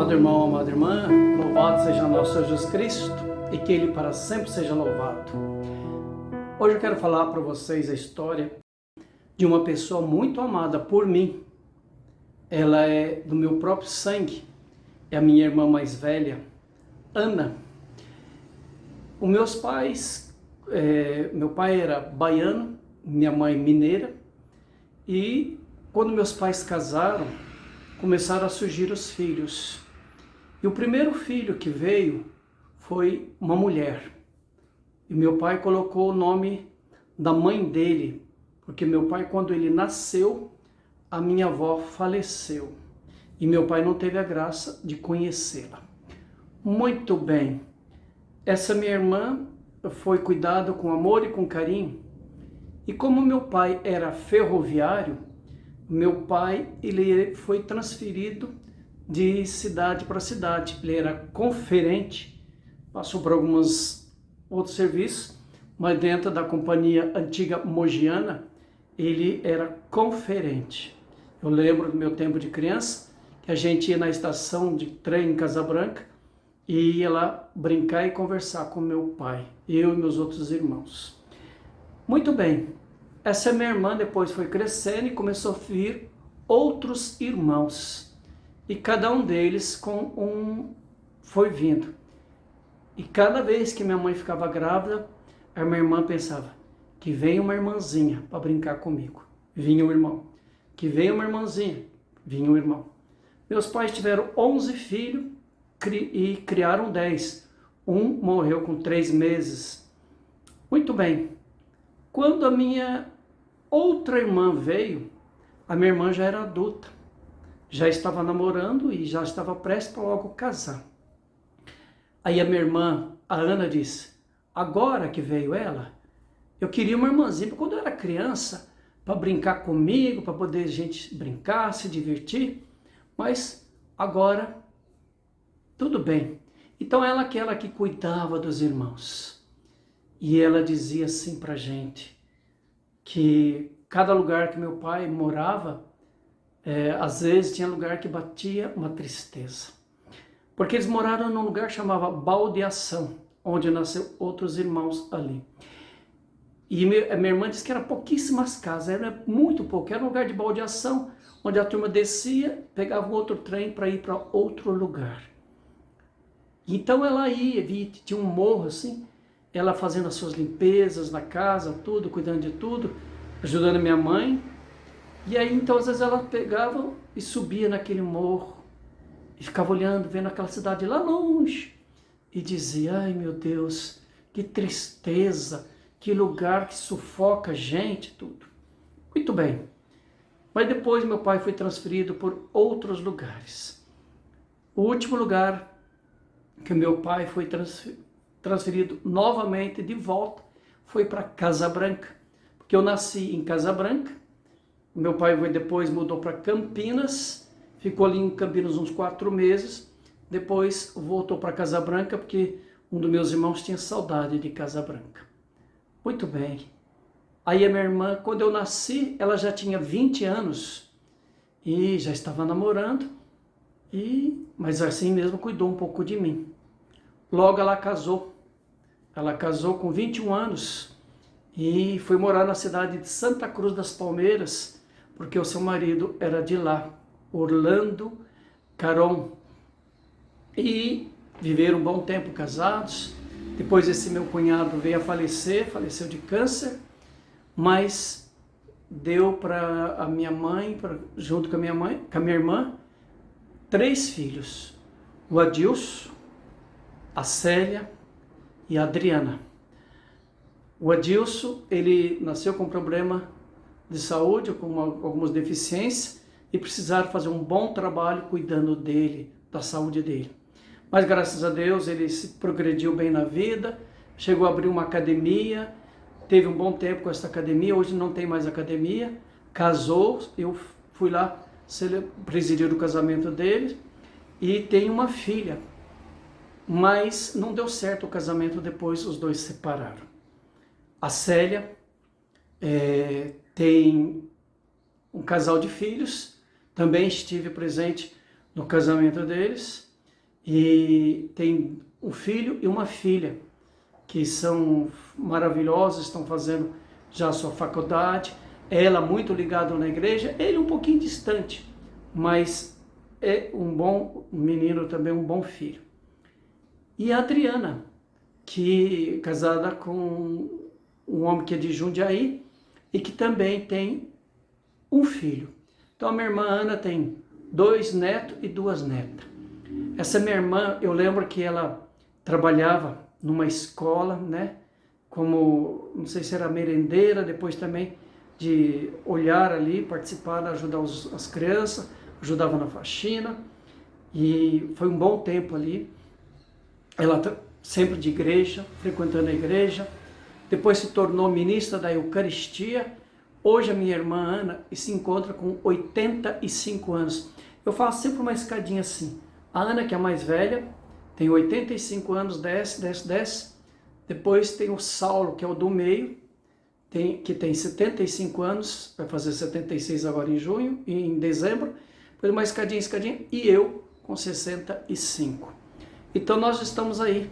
Amado irmão, amada irmã, louvado seja nosso Senhor Jesus Cristo e que Ele para sempre seja louvado. Hoje eu quero falar para vocês a história de uma pessoa muito amada por mim. Ela é do meu próprio sangue, é a minha irmã mais velha, Ana. Os meus pais, meu pai era baiano, minha mãe mineira, e quando meus pais casaram, começaram a surgir os filhos. E o primeiro filho que veio foi uma mulher. E meu pai colocou o nome da mãe dele, porque meu pai, quando ele nasceu, a minha avó faleceu. E meu pai não teve a graça de conhecê-la. Muito bem. Essa minha irmã foi cuidada com amor e com carinho. E como meu pai era ferroviário, meu pai ele foi transferido de cidade para cidade. Ele era conferente, passou por alguns outros serviços, mas dentro da companhia antiga mogiana, ele era conferente. Eu lembro do meu tempo de criança, que a gente ia na estação de trem em Casa Branca e ia lá brincar e conversar com meu pai, eu e meus outros irmãos. Muito bem, essa minha irmã depois foi crescendo e começou a vir outros irmãos. E cada um deles foi vindo. E cada vez que minha mãe ficava grávida, a minha irmã pensava, que venha uma irmãzinha para brincar comigo. Vinha um irmão. Que venha uma irmãzinha. Vinha um irmão. Meus pais tiveram 11 filhos e criaram 10. Um morreu com 3 meses. Muito bem. Quando a minha outra irmã veio, a minha irmã já era adulta. Já estava namorando e já estava prestes para logo casar. Aí a minha irmã, a Ana, disse, agora que veio ela, eu queria uma irmãzinha, porque quando eu era criança, para brincar comigo, para poder a gente brincar, se divertir, mas agora, tudo bem. Então ela aquela que cuidava dos irmãos. E ela dizia assim para a gente, que cada lugar que meu pai morava, às vezes tinha lugar que batia uma tristeza. Porque eles moraram num lugar que chamava Baldeação, onde nasceu outros irmãos ali. E a minha irmã disse que eram pouquíssimas casas, era muito pouco, era um lugar de baldeação, onde a turma descia, pegava um outro trem para ir para outro lugar. Então ela ia, tinha um morro assim, ela fazendo as suas limpezas na casa, tudo, cuidando de tudo, ajudando a minha mãe. E aí, então, às vezes ela pegava e subia naquele morro e ficava olhando, vendo aquela cidade lá longe e dizia, ai meu Deus, que tristeza, que lugar que sufoca a gente, tudo. Muito bem. Mas depois meu pai foi transferido por outros lugares. O último lugar que meu pai foi transferido novamente de volta foi para Casa Branca, porque eu nasci em Casa Branca. Meu pai depois mudou para Campinas, ficou ali em Campinas uns 4 meses, depois voltou para Casa Branca, porque um dos meus irmãos tinha saudade de Casa Branca. Muito bem. Aí a minha irmã, quando eu nasci, ela já tinha 20 anos e já estava namorando, mas assim mesmo cuidou um pouco de mim. Logo ela casou com 21 anos e foi morar na cidade de Santa Cruz das Palmeiras, porque o seu marido era de lá, Orlando Caron. E viveram um bom tempo casados. Depois esse meu cunhado veio a falecer, faleceu de câncer, mas deu para a minha mãe, junto com a minha irmã, 3 filhos. O Adilson, a Célia e a Adriana. O Adilson, ele nasceu com problema de saúde, com algumas deficiências, e precisaram fazer um bom trabalho cuidando dele, da saúde dele. Mas graças a Deus ele se progrediu bem na vida, chegou a abrir uma academia, teve um bom tempo com essa academia, hoje não tem mais academia, casou, eu fui lá presidir o casamento dele, e tem uma filha, mas não deu certo o casamento, depois os dois se separaram. A Célia tem um casal de filhos, também estive presente no casamento deles, e tem um filho e uma filha, que são maravilhosos, estão fazendo já a sua faculdade. Ela muito ligada na igreja, ele um pouquinho distante, mas é um bom menino também, um bom filho. E a Adriana, que é casada com um homem que é de Jundiaí e que também tem um filho. Então a minha irmã Ana tem 2 netos e 2 netas. Essa minha irmã, eu lembro que ela trabalhava numa escola, né? Como, não sei se era merendeira, depois também de olhar ali, participar, ajudar as crianças, ajudava na faxina. E foi um bom tempo ali. Ela sempre de igreja, frequentando a igreja. Depois se tornou ministra da Eucaristia. Hoje a minha irmã Ana se encontra com 85 anos. Eu faço sempre uma escadinha assim. A Ana, que é a mais velha, tem 85 anos, desce. Depois tem o Saulo, que é o do meio, que tem 75 anos, vai fazer 76 agora em dezembro. Depois uma escadinha, e eu com 65. Então nós estamos aí,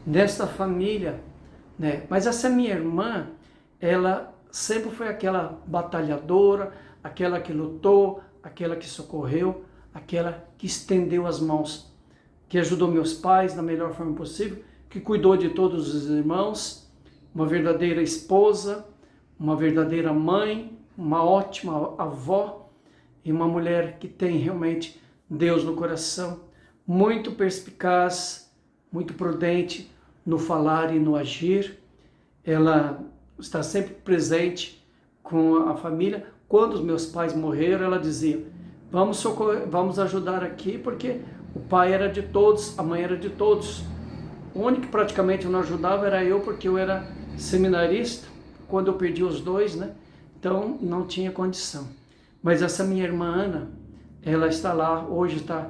nesta família, né? Mas essa minha irmã, ela sempre foi aquela batalhadora, aquela que lutou, aquela que socorreu, aquela que estendeu as mãos, que ajudou meus pais da melhor forma possível, que cuidou de todos os irmãos, uma verdadeira esposa, uma verdadeira mãe, uma ótima avó e uma mulher que tem realmente Deus no coração, muito perspicaz, muito prudente no falar e no agir. Ela está sempre presente com a família. Quando os meus pais morreram, ela dizia: vamos ajudar aqui, porque o pai era de todos, a mãe era de todos. O único que praticamente não ajudava era eu, porque eu era seminarista, quando eu perdi os 2, né? Então não tinha condição. Mas essa minha irmã Ana, ela está lá, hoje está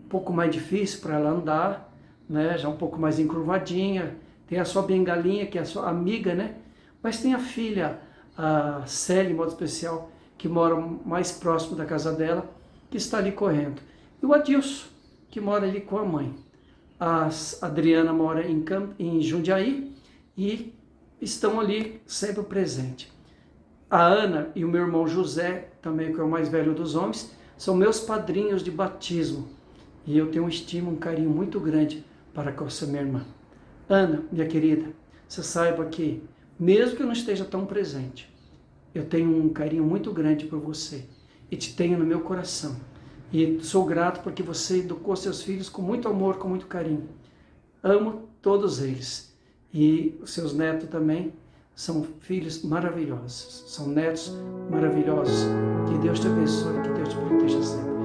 um pouco mais difícil para ela andar, né? Já um pouco mais encurvadinha, tem a sua bengalinha, que é a sua amiga, né? Mas tem a filha, a Célia, em modo especial, que mora mais próximo da casa dela, que está ali correndo. E o Adilson, que mora ali com a mãe. A Adriana mora em Jundiaí e estão ali sempre presentes. A Ana e o meu irmão José, também que é o mais velho dos homens, são meus padrinhos de batismo. E eu tenho um carinho muito grande para com essa minha irmã. Ana, minha querida, você saiba que, mesmo que eu não esteja tão presente, eu tenho um carinho muito grande por você e te tenho no meu coração. E sou grato porque você educou seus filhos com muito amor, com muito carinho. Amo todos eles. E os seus netos também são filhos maravilhosos, são netos maravilhosos. Que Deus te abençoe, que Deus te proteja sempre.